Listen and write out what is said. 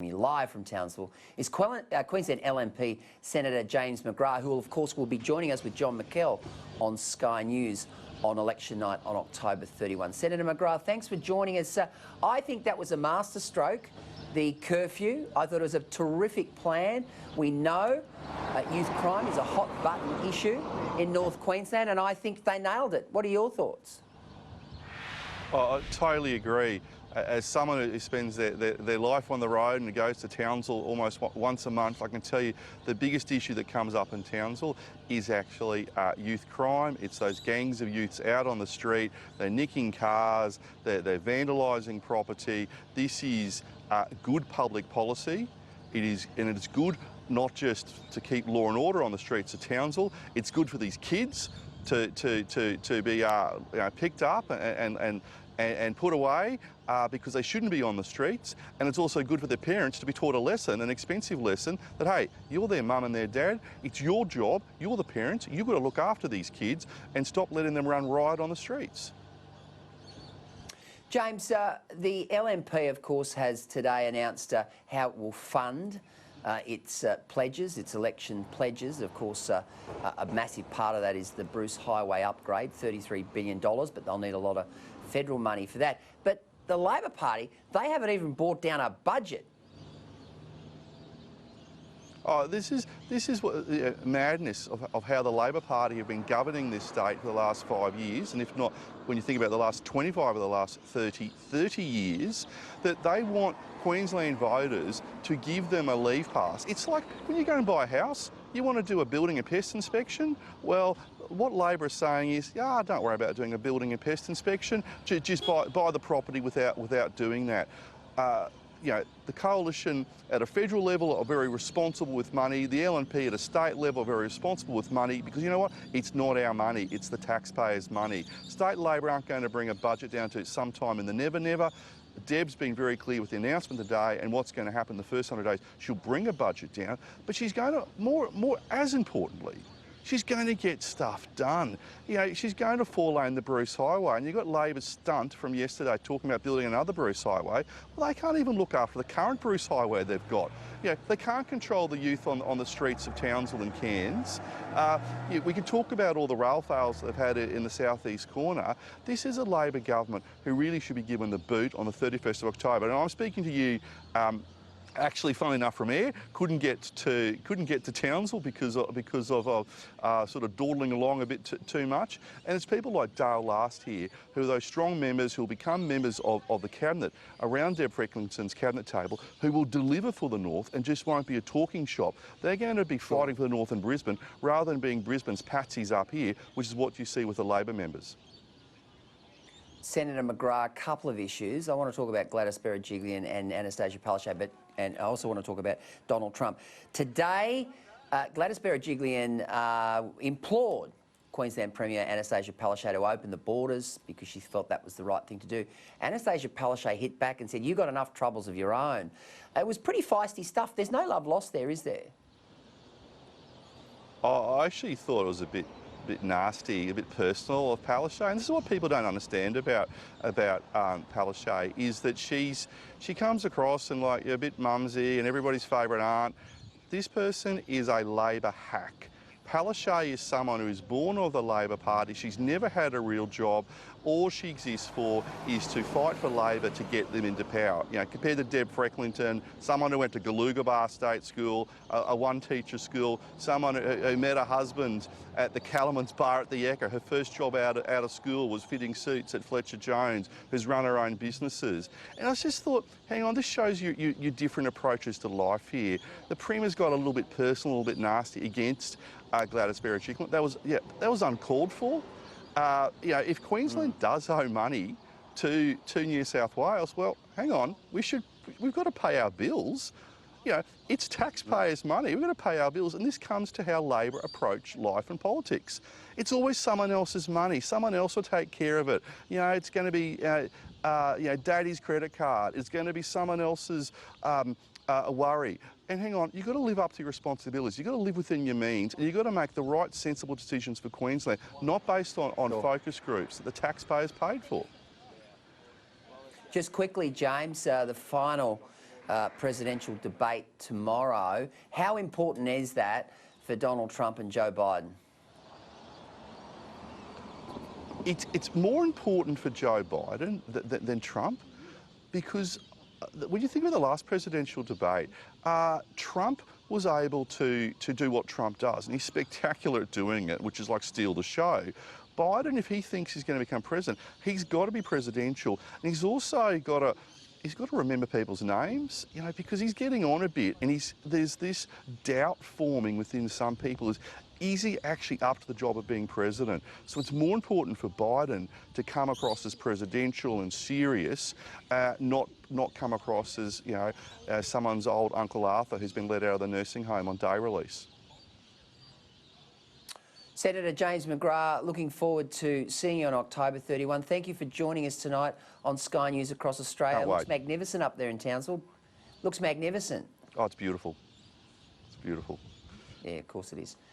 Live from Townsville is Queensland LNP Senator James McGrath, who of course will be joining us with John McKell on Sky News on election night on October 31. Senator McGrath, thanks for joining us. I think that was a masterstroke, the curfew. I thought it was a terrific plan. We know youth crime is a hot button issue in North Queensland, and I think they nailed it. What are your thoughts? I totally agree. As someone who spends their life on the road and goes to Townsville almost once a month, I can tell you the biggest issue that comes up in Townsville is actually youth crime. It's those gangs of youths out on the street. They're nicking cars, they're vandalising property. This is good public policy. It's good not just to keep law and order on the streets of Townsville. It's good for these kids to be picked up and put away because they shouldn't be on the streets. And it's also good for their parents to be taught a lesson, an expensive lesson, that, hey, you're their mum and their dad, it's your job, you're the parents, you've got to look after these kids and stop letting them run riot on the streets. James, the LNP, of course, has today announced how it will fund its pledges, its election pledges. Of course, a massive part of that is the Bruce Highway upgrade, $33 billion, but they'll need a lot of federal money for that. But the Labor Party, they haven't even brought down a budget. Oh, this is what madness of how the Labor Party have been governing this state for the last 5 years, and if not, when you think about the last 25 of the last 30 years, that they want Queensland voters to give them a leave pass. It's like when you go and buy a house, you want to do a building and pest inspection. Well, what Labor is saying is, don't worry about doing a building and pest inspection, just buy the property without doing that. The coalition at a federal level are very responsible with money. The LNP at a state level are very responsible with money because, you know what, it's not our money, it's the taxpayers' money. State Labor aren't going to bring a budget down to sometime in the never. Deb's been very clear with the announcement today and what's going to happen the first 100 days. She'll bring a budget down, but she's going to, more as importantly, she's going to get stuff done. She's going to four-lane the Bruce Highway, and you've got Labor's stunt from yesterday talking about building another Bruce Highway. Well, they can't even look after the current Bruce Highway they've got. They can't control the youth on the streets of Townsville and Cairns. We can talk about all the rail fails they've had in the southeast corner. This is a Labor government who really should be given the boot on the 31st of October. And I'm speaking to you actually, funnily enough, from air, couldn't get to Townsville because of sort of dawdling along a bit too much. And it's people like Dale Last here, who are those strong members who will become members of the cabinet around Deb Frecklington's cabinet table, who will deliver for the North and just won't be a talking shop. They're going to be fighting for the North in Brisbane rather than being Brisbane's patsies up here, which is what you see with the Labor members. Senator McGrath, a couple of issues. I want to talk about Gladys Berejiklian and Anastasia Palaszczuk, and I also want to talk about Donald Trump. Today, Gladys Berejiklian implored Queensland Premier Anastasia Palaszczuk to open the borders because she felt that was the right thing to do. Anastasia Palaszczuk hit back and said, "You've got enough troubles of your own." It was pretty feisty stuff. There's no love lost there, is there? I actually thought it was a bit nasty, a bit personal of Palaszczuk. And this is what people don't understand about Palaszczuk, is that she comes across and like a bit mumsy and everybody's favourite aunt. This person is a Labor hack. Palaszczuk is someone who is born of the Labor Party. She's never had a real job. All she exists for is to fight for Labor to get them into power. Compared to Deb Frecklington, someone who went to Galuga State School, a one-teacher school, someone who met her husband at the Calamans Bar at the Echo. Her first job out of school was fitting suits at Fletcher Jones, who's run her own businesses. And I just thought, hang on, this shows you different approaches to life here. The Premier's got a little bit personal, a little bit nasty against Gladys Berejiklian. That was uncalled for. If Queensland does owe money to New South Wales, well, hang on, we've got to pay our bills. It's taxpayers' money. We've got to pay our bills, and this comes to how Labor approach life and politics. It's always someone else's money. Someone else will take care of it. It's going to be Daddy's credit card. It's going to be someone else's worry. And hang on, you've got to live up to your responsibilities. You've got to live within your means, and you've got to make the right, sensible decisions for Queensland, not based on focus groups that the taxpayers paid for. Just quickly, James, the final presidential debate tomorrow. How important is that for Donald Trump and Joe Biden? It's more important for Joe Biden than Trump, because when you think of the last presidential debate, Trump was able to do what Trump does, and he's spectacular at doing it, which is like steal the show. Biden, if he thinks he's going to become president, he's got to be presidential, and he's also got to remember people's names, you know, because he's getting on a bit, and there's this doubt forming within some people. Is he actually up to the job of being president? So it's more important for Biden to come across as presidential and serious, not come across as, you know, someone's old Uncle Arthur who's been let out of the nursing home on day release. Senator James McGrath, looking forward to seeing you on October 31. Thank you for joining us tonight on Sky News across Australia. It looks magnificent up there in Townsville. Looks magnificent. Oh, it's beautiful. It's beautiful. Yeah, of course it is.